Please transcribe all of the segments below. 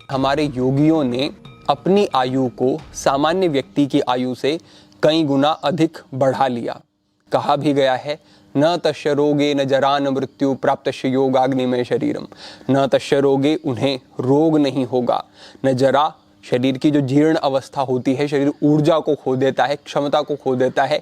हमारे योगियों ने अपनी आयु को सामान्य व्यक्ति की आयु से कई गुना अधिक बढ़ा लिया। कहा भी गया है, न तस्य रोगे न जरा न मृत्यु प्राप्तस्य योगाग्निमय शरीरम। न तस्य रोगे, उन्हें रोग नहीं होगा, न जरा, शरीर की जो जीर्ण अवस्था होती है, शरीर ऊर्जा को खो देता है, क्षमता को खो देता है,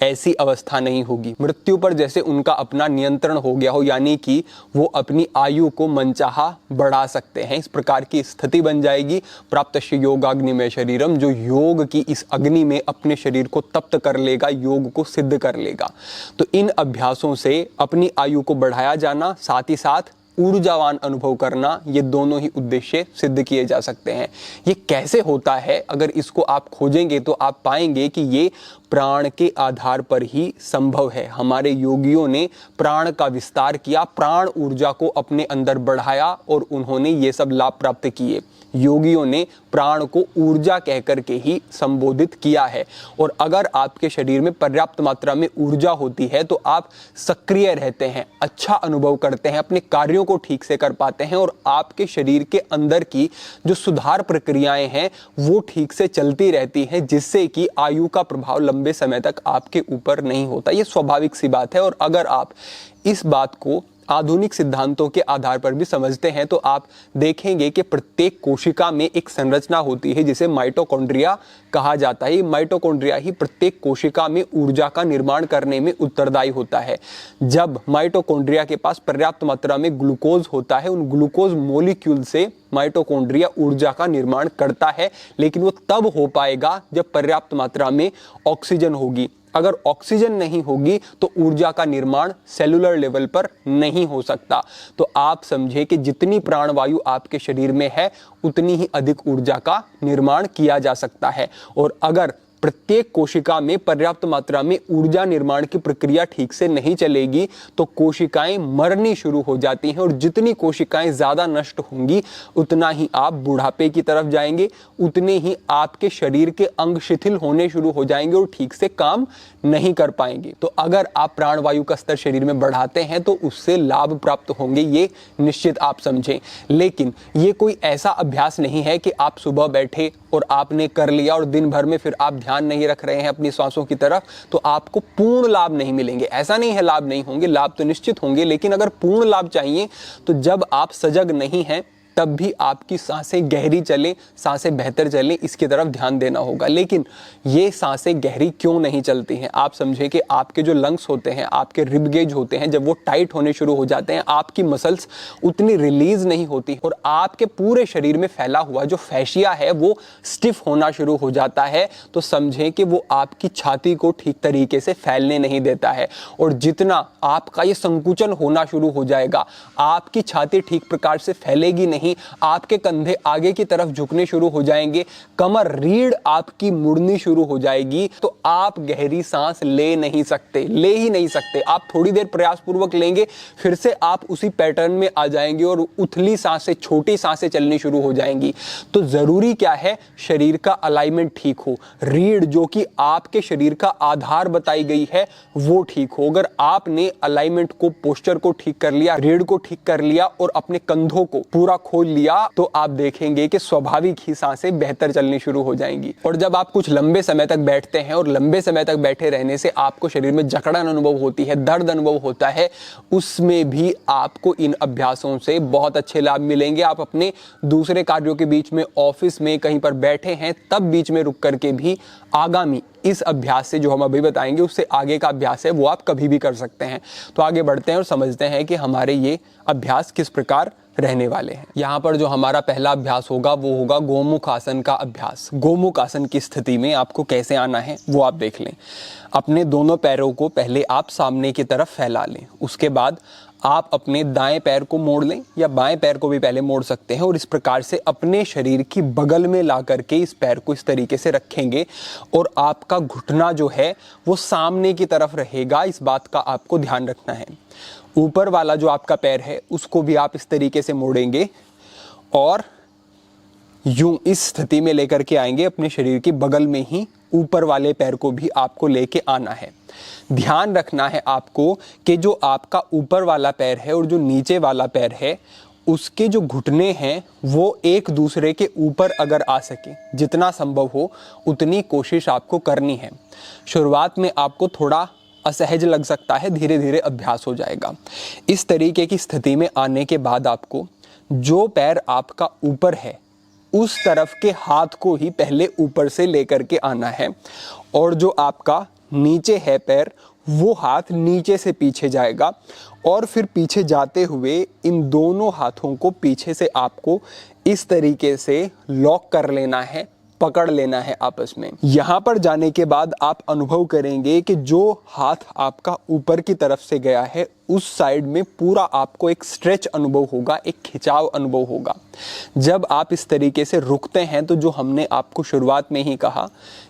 ऐसी अवस्था नहीं होगी। मृत्यु पर जैसे उनका अपना नियंत्रण हो गया हो, यानी कि वो अपनी आयु को मनचाहा बढ़ा सकते हैं, इस प्रकार की स्थिति बन जाएगी। प्राप्तस्य योगाग्नि में शरीरम, जो योग की इस अग्नि में अपने शरीर को तप्त कर लेगा, योग को सिद्ध कर लेगा। तो इन अभ्यासों से अपनी आयु को बढ़ाया जाना, साथ ही साथ ऊर्जावान अनुभव करना, ये दोनों ही उद्देश्य सिद्ध किए जा सकते हैं। ये कैसे होता है, अगर इसको आप खोजेंगे तो आप पाएंगे कि ये प्राण के आधार पर ही संभव है। हमारे योगियों ने प्राण का विस्तार किया, प्राण ऊर्जा को अपने अंदर बढ़ाया और उन्होंने ये सब लाभ प्राप्त किए। योगियों ने प्राण को ऊर्जा कहकर के ही संबोधित किया है। और अगर आपके शरीर में पर्याप्त मात्रा में ऊर्जा होती है तो आप सक्रिय रहते हैं, अच्छा अनुभव करते हैं, अपने कार्यों को ठीक से कर पाते हैं और आपके शरीर के अंदर की जो सुधार प्रक्रियाएं हैं वो ठीक से चलती रहती हैं, जिससे कि आयु का प्रभाव लंबे समय तक आपके ऊपर नहीं होता। ये स्वाभाविक सी बात है। और अगर आप इस बात को आधुनिक सिद्धांतों के आधार पर भी समझते हैं तो आप देखेंगे कि प्रत्येक कोशिका में एक संरचना होती है जिसे माइटोकॉन्ड्रिया कहा जाता है। माइटोकॉन्ड्रिया ही प्रत्येक कोशिका में ऊर्जा का निर्माण करने में उत्तरदायी होता है। जब माइटोकॉन्ड्रिया के पास पर्याप्त मात्रा में ग्लूकोज होता है, उन ग्लूकोज मोलिक्यूल से माइटोकॉन्ड्रिया ऊर्जा का निर्माण करता है, लेकिन वो तब हो पाएगा जब पर्याप्त मात्रा में ऑक्सीजन होगी। अगर ऑक्सीजन नहीं होगी तो ऊर्जा का निर्माण सेलुलर लेवल पर नहीं हो सकता। तो आप समझे कि जितनी प्राणवायु आपके शरीर में है उतनी ही अधिक ऊर्जा का निर्माण किया जा सकता है। और अगर प्रत्येक कोशिका में पर्याप्त मात्रा में ऊर्जा निर्माण की प्रक्रिया ठीक से नहीं चलेगी तो कोशिकाएं मरनी शुरू हो जाती हैं। और जितनी कोशिकाएं ज्यादा नष्ट होंगी उतना ही आप बुढ़ापे की तरफ जाएंगे, उतने ही आपके शरीर के अंग शिथिल होने शुरू हो जाएंगे और ठीक से काम नहीं कर पाएंगे। तो अगर आप प्राणवायु का स्तर शरीर में बढ़ाते हैं तो उससे लाभ प्राप्त होंगे, ये निश्चित आप समझें। लेकिन ये कोई ऐसा अभ्यास नहीं है कि आप सुबह बैठे और आपने कर लिया और दिन भर में फिर आप ध्यान नहीं रख रहे हैं अपनी सांसों की तरफ तो आपको पूर्ण लाभ नहीं मिलेंगे। ऐसा नहीं है लाभ नहीं होंगे, लाभ तो निश्चित होंगे, लेकिन अगर पूर्ण लाभ चाहिए तो जब आप सजग नहीं हैं तब भी आपकी सांसें गहरी चलें, सांसें बेहतर चलें, इसकी तरफ ध्यान देना होगा। लेकिन ये सांसें गहरी क्यों नहीं चलती हैं? आप समझे कि आपके जो लंग्स होते हैं, आपके रिब गेज होते हैं, जब वो टाइट होने शुरू हो जाते हैं, आपकी मसल्स उतनी रिलीज नहीं होती और आपके पूरे शरीर में फैला हुआ जो फैशिया है वो स्टिफ होना शुरू हो जाता है। तो समझें कि वो आपकी छाती को ठीक तरीके से फैलने नहीं देता है। और जितना आपका ये संकुचन होना शुरू हो जाएगा, आपकी छाती ठीक प्रकार से फैलेगी नहीं, आपके कंधे आगे की तरफ झुकने शुरू हो जाएंगे, कमर रीढ़ आपकी मुड़नी शुरू हो जाएगी, तो आप गहरी सांस ले नहीं सकते, ले ही नहीं सकते। आप थोड़ी देर प्रयास पूर्वक लेंगे, फिर से आप उसी पैटर्न में आ जाएंगे और उथली सांसें, छोटी सांसें चलनी शुरू हो जाएंगी। तो जरूरी क्या है? शरीर का अलाइनमेंट ठीक हो, रीढ़ जो कि आपके शरीर का आधार बताई गई है वो ठीक हो। अगर आपने अलाइनमेंट को, पोस्चर को ठीक कर लिया, रीढ़ को ठीक कर लिया और अपने कंधों को पूरा खोल लिया तो आप देखेंगे कि स्वाभाविक ही सांसें बेहतर चलनी शुरू हो जाएंगी। और जब आप कुछ लंबे समय तक बैठते हैं और लंबे समय तक बैठे रहने से आपको शरीर में जकड़न अनुभव होती है, दर्द अनुभव होता है, उसमें भी आपको इन अभ्यासों से बहुत अच्छे लाभ मिलेंगे। आप अपने दूसरे कार्यों के बीच में, ऑफिस में कहीं पर बैठे हैं, तब बीच में रुक करके भी आगामी इस अभ्यास से जो हम अभी बताएंगे उससे आगे का अभ्यास है वो आप कभी भी कर सकते हैं। तो आगे बढ़ते हैं और समझते हैं कि हमारे ये अभ्यास किस प्रकार रहने वाले हैं। यहाँ पर जो हमारा पहला अभ्यास होगा वो होगा गोमुख आसन का अभ्यास। गोमुख आसन की स्थिति में आपको कैसे आना है वो आप देख लें। अपने दोनों पैरों को पहले आप सामने की तरफ फैला लें, उसके बाद आप अपने दाएं पैर को मोड़ लें या बाएं पैर को भी पहले मोड़ सकते हैं और इस प्रकार से अपने शरीर की बगल में ला करके इस पैर को इस तरीके से रखेंगे और आपका घुटना जो है वो सामने की तरफ रहेगा। इस बात का आपको ध्यान रखना है। ऊपर वाला जो आपका पैर है उसको भी आप इस तरीके से मोड़ेंगे और यूं इस स्थिति में लेकर के आएंगे। अपने शरीर की बगल में ही ऊपर वाले पैर को भी आपको लेके आना है। ध्यान रखना है आपको कि जो आपका ऊपर वाला पैर है और जो नीचे वाला पैर है उसके जो घुटने हैं वो एक दूसरे के ऊपर अगर आ सके, जितना संभव हो उतनी कोशिश आपको करनी है। शुरुआत में आपको थोड़ा असहज लग सकता है, धीरे धीरे अभ्यास हो जाएगा। इस तरीके की स्थिति में आने के बाद आपको जो पैर आपका ऊपर है उस तरफ के हाथ को ही पहले ऊपर से लेकर के आना है, और जो आपका नीचे है पैर वो हाथ नीचे से पीछे जाएगा, और फिर पीछे जाते हुए इन दोनों हाथों को पीछे से आपको इस तरीके से लॉक कर लेना है, पकड़ लेना है आपस में। यहाँ पर जाने के बाद आप अनुभव करेंगे कि जो हाथ आपका ऊपर की तरफ से गया है उस साइड में पूरा आपको एक स्ट्रेच अनुभव होगा, एक खिंचाव अनुभव होगा। जब आप इस तरीके से रुकते हैं तो जो हमने आपको शुरुआत में ही कहा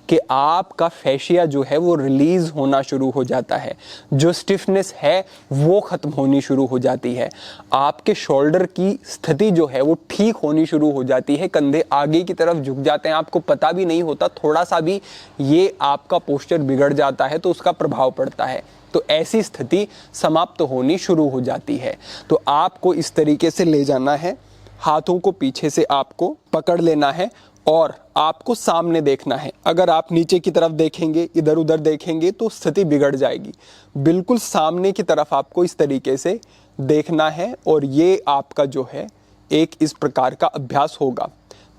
कि आपका फैशिया जो है वो रिलीज होना शुरू हो जाता है, जो स्टिफनेस है वो खत्म होनी शुरू हो जाती है, आपके शोल्डर की स्थिति जो है वो ठीक होनी शुरू हो जाती है, कंधे आगे की तरफ झुक जाते हैं, आपको पता भी नहीं होता, थोड़ा सा भी ये आपका पोस्चर बिगड़ जाता है तो उसका प्रभाव पड़ता है। तो ऐसी स्थिति समाप्त होनी शुरू हो जाती है। तो आपको इस तरीके से ले जाना है, हाथों को पीछे से आपको पकड़ लेना है और आपको सामने देखना है। अगर आप नीचे की तरफ देखेंगे, इधर उधर देखेंगे तो स्थिति बिगड़ जाएगी। बिल्कुल सामने की तरफ आपको इस तरीके से देखना है और ये आपका जो है एक इस प्रकार का अभ्यास होगा।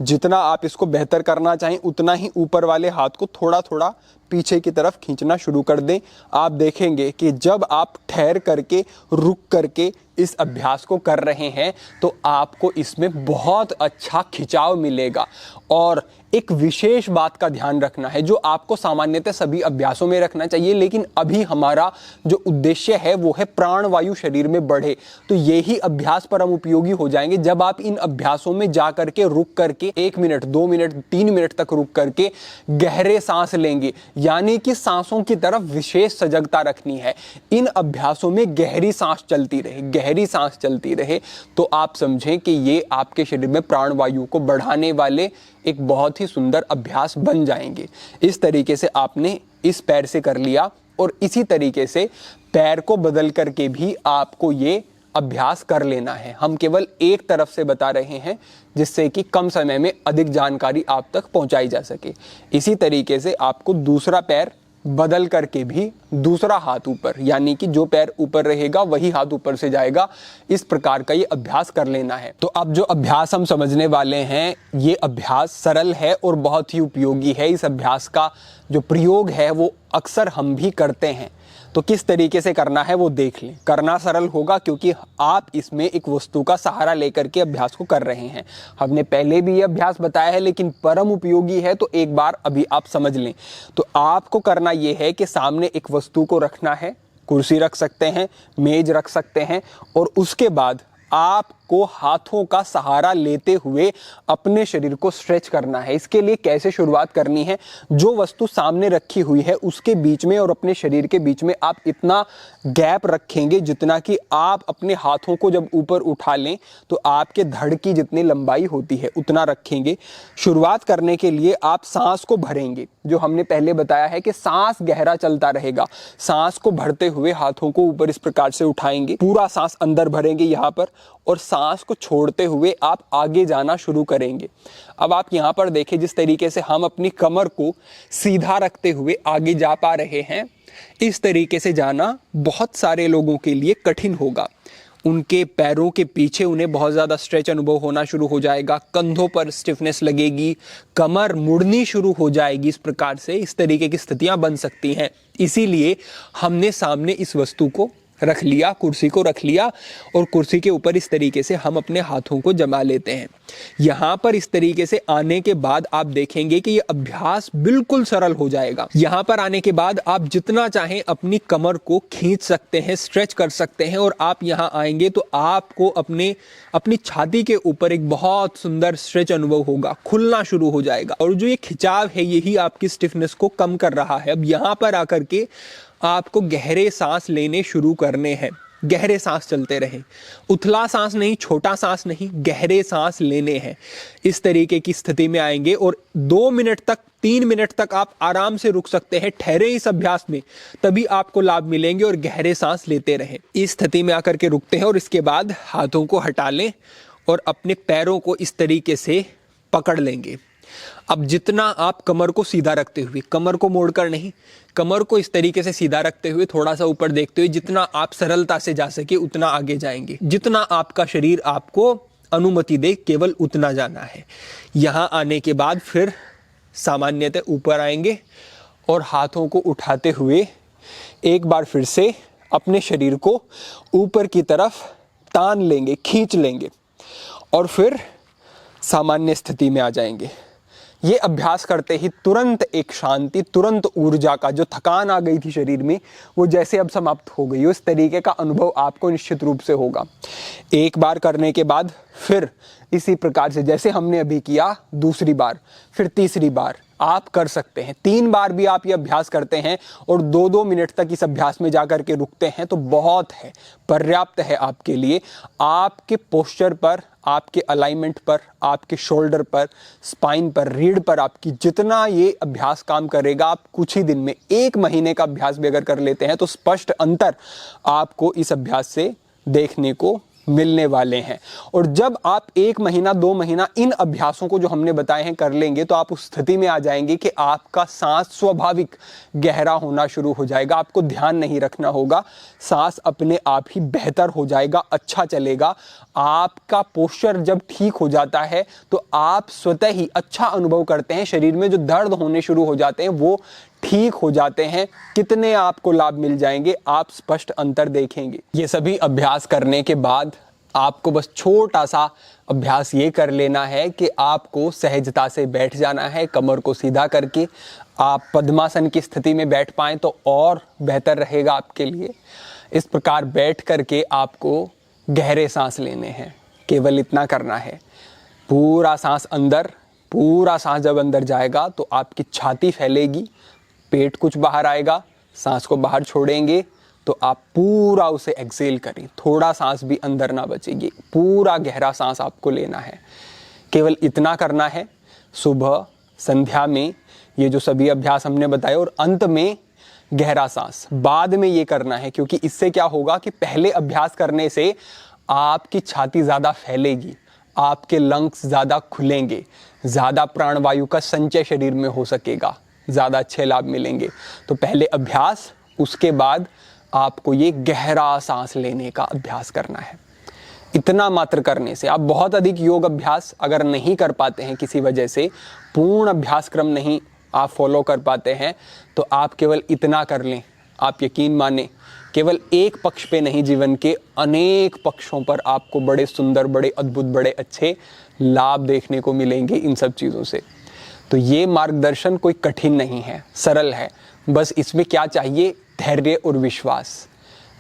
जितना आप इसको बेहतर करना चाहें उतना ही ऊपर वाले हाथ को थोड़ा थोड़ा पीछे की तरफ खींचना शुरू कर दें। आप देखेंगे कि जब आप ठहर करके, रुक करके इस अभ्यास को कर रहे हैं तो आपको इसमें बहुत अच्छा खिंचाव मिलेगा। और एक विशेष बात का ध्यान रखना है जो आपको सामान्यतः सभी अभ्यासों में रखना चाहिए, लेकिन अभी हमारा जो उद्देश्य है वो है प्राणवायु शरीर में बढ़े। तो यही अभ्यास परम उपयोगी हो जाएंगे जब आप इन अभ्यासों में जा करके, रुक करके 1 मिनट, 2 मिनट, 3 मिनट तक रुक करके गहरे सांस लेंगे, यानी कि सांसों की तरफ विशेष सजगता रखनी है। इन अभ्यासों में गहरी सांस चलती रहे, गहरी सांस चलती रहे तो आप समझें कि ये आपके शरीर में प्राणवायु को बढ़ाने वाले एक बहुत ही सुंदर अभ्यास बन जाएंगे। इस तरीके से आपने इस पैर से कर लिया और इसी तरीके से पैर को बदल करके भी आपको ये अभ्यास कर लेना है। हम केवल एक तरफ से बता रहे हैं जिससे कि कम समय में अधिक जानकारी आप तक पहुंचाई जा सके। इसी तरीके से आपको दूसरा पैर बदल करके भी दूसरा हाथ ऊपर, यानी कि जो पैर ऊपर रहेगा वही हाथ ऊपर से जाएगा, इस प्रकार का ये अभ्यास कर लेना है। तो अब जो अभ्यास हम समझने वाले हैं ये अभ्यास सरल है और बहुत ही उपयोगी है। इस अभ्यास का जो प्रयोग है वो अक्सर हम भी करते हैं। तो किस तरीके से करना है वो देख लें। करना सरल होगा क्योंकि आप इसमें एक वस्तु का सहारा लेकर के अभ्यास को कर रहे हैं। हमने पहले भी ये अभ्यास बताया है लेकिन परम उपयोगी है, तो एक बार अभी आप समझ लें। तो आपको करना ये है कि सामने एक वस्तु को रखना है, कुर्सी रख सकते हैं, मेज रख सकते हैं, और उसके बाद आपको हाथों का सहारा लेते हुए अपने शरीर को स्ट्रेच करना है। इसके लिए कैसे शुरुआत करनी है, जो वस्तु सामने रखी हुई है उसके बीच में और अपने शरीर के बीच में आप इतना गैप रखेंगे जितना कि आप अपने हाथों को जब ऊपर उठा लें तो आपके धड़ की जितनी लंबाई होती है उतना रखेंगे। शुरुआत करने के लिए आप सांस को भरेंगे। जो हमने पहले बताया है कि सांस गहरा चलता रहेगा। सांस को भरते हुए हाथों को ऊपर इस प्रकार से उठाएंगे, पूरा सांस अंदर भरेंगे यहाँ पर, और सांस को छोड़ते हुए आप आगे जाना शुरू करेंगे। अब आप यहाँ पर देखें जिस तरीके से हम अपनी कमर को सीधा रखते हुए आगे जा पा रहे हैं, इस तरीके से जाना बहुत सारे लोगों के लिए कठिन होगा। उनके पैरों के पीछे उन्हें बहुत ज़्यादा स्ट्रेच अनुभव होना शुरू हो जाएगा, कंधों पर स्टिफनेस लगेगी, कमर मुड़नी शुरू हो जाएगी। इस प्रकार से इस तरीके की स्थितियां बन सकती हैं। इसीलिए हमने सामने इस वस्तु को रख लिया, कुर्सी को रख लिया, और कुर्सी के ऊपर इस तरीके से हम अपने हाथों को जमा लेते हैं। यहाँ पर इस तरीके से आने के बाद आप देखेंगे कि ये अभ्यास बिल्कुल सरल हो जाएगा। यहाँ पर आने के बाद आप जितना चाहें अपनी कमर को खींच सकते हैं, स्ट्रेच कर सकते हैं, और आप यहाँ आएंगे तो आपको अपनी छाती के ऊपर एक बहुत सुंदर स्ट्रेच अनुभव होगा, खुलना शुरू हो जाएगा। और जो ये खिंचाव है यही आपकी स्टिफनेस को कम कर रहा है। अब यहाँ पर आकर के आपको गहरे सांस लेने शुरू करने हैं। गहरे सांस चलते रहें। उथला सांस नहीं, छोटा सांस नहीं, गहरे सांस लेने हैं। इस तरीके की स्थिति में आएंगे और 2 मिनट तक, 3 मिनट तक आप आराम से रुक सकते हैं। ठहरे इस अभ्यास में, तभी आपको लाभ मिलेंगे और गहरे सांस लेते रहें। इस स्थिति में आकर के रुकते हैं और इसके बाद हाथों को हटा लें और अपने पैरों को इस तरीके से पकड़ लेंगे। अब जितना आप कमर को सीधा रखते हुए, कमर को मोड़कर नहीं, कमर को इस तरीके से सीधा रखते हुए, थोड़ा सा ऊपर देखते हुए, जितना आप सरलता से जा सके उतना आगे जाएंगे। जितना आपका शरीर आपको अनुमति दे केवल उतना जाना है। यहां आने के बाद फिर सामान्यतः ऊपर आएंगे और हाथों को उठाते हुए एक बार फिर से अपने शरीर को ऊपर की तरफ तान लेंगे, खींच लेंगे और फिर सामान्य स्थिति में आ जाएंगे। ये अभ्यास करते ही तुरंत एक शांति, तुरंत ऊर्जा का, जो थकान आ गई थी शरीर में, वो जैसे अब समाप्त हो गई। उस तरीके का अनुभव आपको निश्चित रूप से होगा। एक बार करने के बाद फिर इसी प्रकार से जैसे हमने अभी किया, दूसरी बार, फिर तीसरी बार आप कर सकते हैं। 3 बार भी आप ये अभ्यास करते हैं और 2-2 मिनट तक इस अभ्यास में जाकर के रुकते हैं तो बहुत है, पर्याप्त है आपके लिए। आपके पोस्चर पर, आपके अलाइनमेंट पर, आपके शोल्डर पर, स्पाइन पर, रीढ़ पर, आपकी जितना ये अभ्यास काम करेगा, आप कुछ ही दिन में, 1 महीने का अभ्यास भी अगर कर लेते हैं तो स्पष्ट अंतर आपको इस अभ्यास से देखने को मिलने वाले हैं। और जब आप 1 महीना, 2 महीना इन अभ्यासों को जो हमने बताए हैं कर लेंगे तो आप उस स्थिति में आ जाएंगे कि आपका सांस स्वाभाविक गहरा होना शुरू हो जाएगा। आपको ध्यान नहीं रखना होगा, सांस अपने आप ही बेहतर हो जाएगा, अच्छा चलेगा। आपका पोस्चर जब ठीक हो जाता है तो आप स्वतः ही अच्छा अनुभव करते हैं। शरीर में जो दर्द होने शुरू हो जाते हैं वो ठीक हो जाते हैं। कितने आपको लाभ मिल जाएंगे, आप स्पष्ट अंतर देखेंगे। ये सभी अभ्यास करने के बाद आपको बस छोटा सा अभ्यास ये कर लेना है कि आपको सहजता से बैठ जाना है, कमर को सीधा करके। आप पद्मासन की स्थिति में बैठ पाएं तो और बेहतर रहेगा आपके लिए। इस प्रकार बैठ करके आपको गहरे सांस लेने हैं, केवल इतना करना है। पूरा सांस अंदर, पूरा सांस जब अंदर जाएगा तो आपकी छाती फैलेगी, पेट कुछ बाहर आएगा, सांस को बाहर छोड़ेंगे तो आप पूरा उसे एक्सेल करें। थोड़ा सांस भी अंदर ना बचेगी, पूरा गहरा सांस आपको लेना है। केवल इतना करना है। सुबह, संध्या में ये जो सभी अभ्यास हमने बताए और अंत में गहरा सांस बाद में ये करना है, क्योंकि इससे क्या होगा कि पहले अभ्यास करने से आपकी छाती ज़्यादा फैलेगी, आपके लंग्स ज़्यादा खुलेंगे, ज़्यादा प्राणवायु का संचय शरीर में हो सकेगा, ज़्यादा अच्छे लाभ मिलेंगे। तो पहले अभ्यास, उसके बाद आपको ये गहरा सांस लेने का अभ्यास करना है। इतना मात्र करने से आप बहुत अधिक योग अभ्यास अगर नहीं कर पाते हैं, किसी वजह से पूर्ण अभ्यास क्रम नहीं आप फॉलो कर पाते हैं, तो आप केवल इतना कर लें। आप यकीन माने, केवल एक पक्ष पे नहीं, जीवन के अनेक पक्षों पर आपको बड़े सुंदर, बड़े अद्भुत, बड़े अच्छे लाभ देखने को मिलेंगे इन सब चीज़ों से। तो ये मार्गदर्शन कोई कठिन नहीं है, सरल है। बस इसमें क्या चाहिए? धैर्य और विश्वास।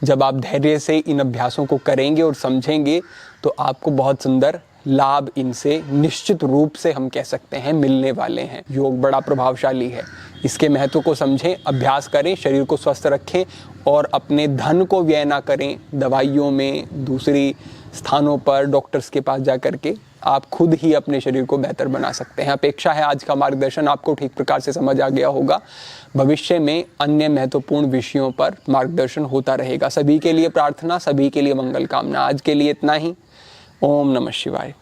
जब आप धैर्य से इन अभ्यासों को करेंगे और समझेंगे तो आपको बहुत सुंदर लाभ इनसे निश्चित रूप से, हम कह सकते हैं, मिलने वाले हैं। योग बड़ा प्रभावशाली है, इसके महत्व को समझें, अभ्यास करें, शरीर को स्वस्थ रखें और अपने धन को व्यय ना करें दवाइयों में, दूसरी स्थानों पर डॉक्टर्स के पास जा कर के। आप खुद ही अपने शरीर को बेहतर बना सकते हैं। अपेक्षा है आज का मार्गदर्शन आपको ठीक प्रकार से समझ आ गया होगा। भविष्य में अन्य महत्वपूर्ण विषयों पर मार्गदर्शन होता रहेगा। सभी के लिए प्रार्थना, सभी के लिए मंगल कामना। आज के लिए इतना ही। ओम नमः शिवाय।